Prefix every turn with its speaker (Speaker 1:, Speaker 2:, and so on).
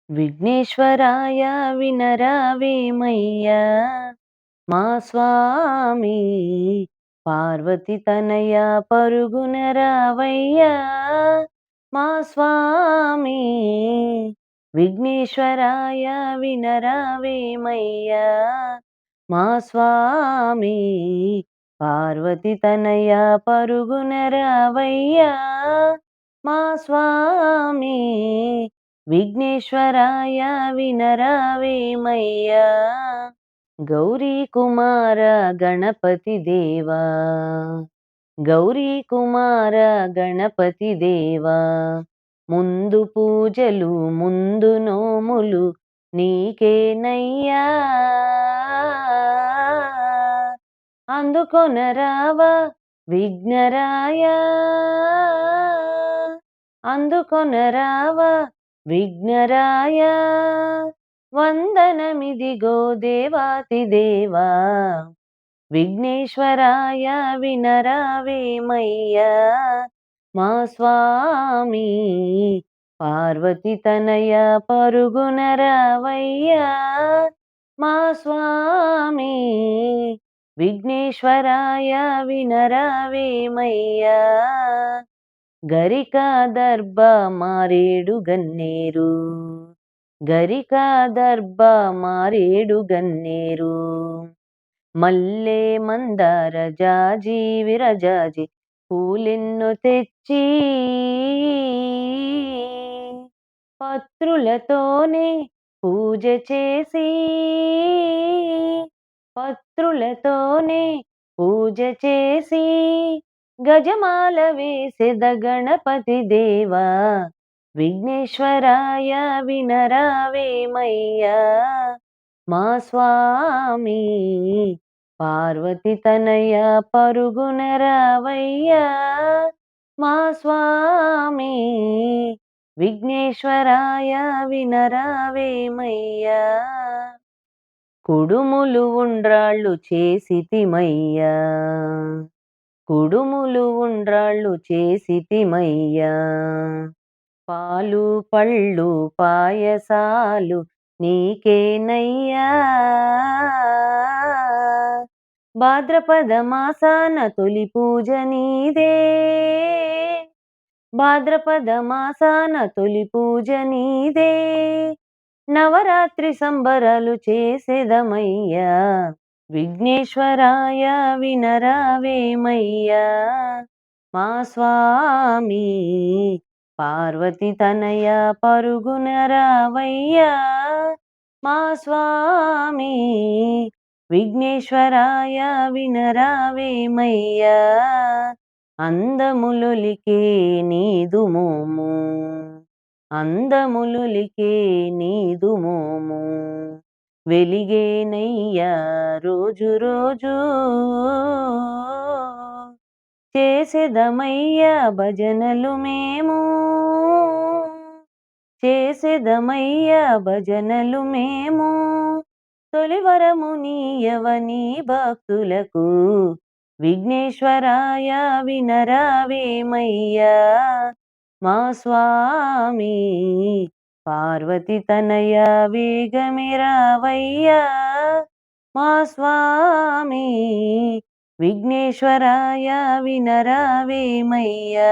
Speaker 1: విఘ్నేశ్వరాయ వినరావేమయ్యా మా స్వామి పార్వతి తనయ పరుగున రావయ్యా మా స్వామి విఘ్నేశ్వరాయ వినరావేమయ్యా మా స్వామి పార్వతి తనయ పరుగున రావయ్యా మా స్వామి విఘ్నేశ్వరాయ వినరావేమయ్యా గౌరీ కుమార గణపతి దేవా గౌరీ కుమార గణపతి దేవా ముందు పూజలు ముందు నోములు నీకేనయ్యా అందుకొనరావా విఘ్నరాయ అందుకొనరావా విఘ్నరాయ వందనమిదిగో దేవాతి దేవా విఘ్నేశ్వరాయ వినరావేమయ్యా మా స్వామి పార్వతి తనయ పరుగున రావయ్యా మా స్వామి విఘ్నేశ్వరాయ వినరావేమయ్యా గరిక దర్భ మారేడు గన్నేరు గరిక దర్భ మారేడు గన్నేరు మల్లె మందార జాజి విరజాజి పూలెన్నో తెచ్చి పత్రులతోనే పూజ చేసి పత్రులతోనే పూజ చేసి గజమాల వేసెద గణపతి దేవా విఘ్నేశ్వరాయ వినరావేమయ్యా మా స్వామి పార్వతి తనయ పరుగున రావయ్యా మా స్వామి విఘ్నేశ్వరాయ వినరావేమయ్యా కుడుములు ఉండ్రాళ్ళు చేసితిమయ్యా కుడుములు ఉండ్రాళ్ళు చేసితిమయ్యా పాలు పళ్ళు పాయసాలు నీకేనయ్యా భాద్రపద మాసాన తొలి పూజ నీదే భాద్రపద మాసాన తొలి పూజ నీదే నవరాత్రి సంబరాలు చేసేదమయ్యా విఘ్నేశ్వరాయ వినరావేమయ్యా మా స్వామి పార్వతి తనయ పరుగున రావయ్యా మా స్వామి విఘ్నేశ్వరాయ వినరావేమయ్యా అందములొలికే నీదు మోము అందములొలికే నీదు మోము వెలిగేనయ్యా రోజు రోజు చేసేదమయ్యా భజనలు మేము చేసేదమయ్యా భజనలు మేము తొలివరము నీయవని భక్తులకు విఘ్నేశ్వరాయ వినరావేమయ్యా మా స్వామి పార్వతి తనయ వేగమిరావయ్యా మా స్వామి విఘ్నేశ్వరాయ వినరావేమయ్యా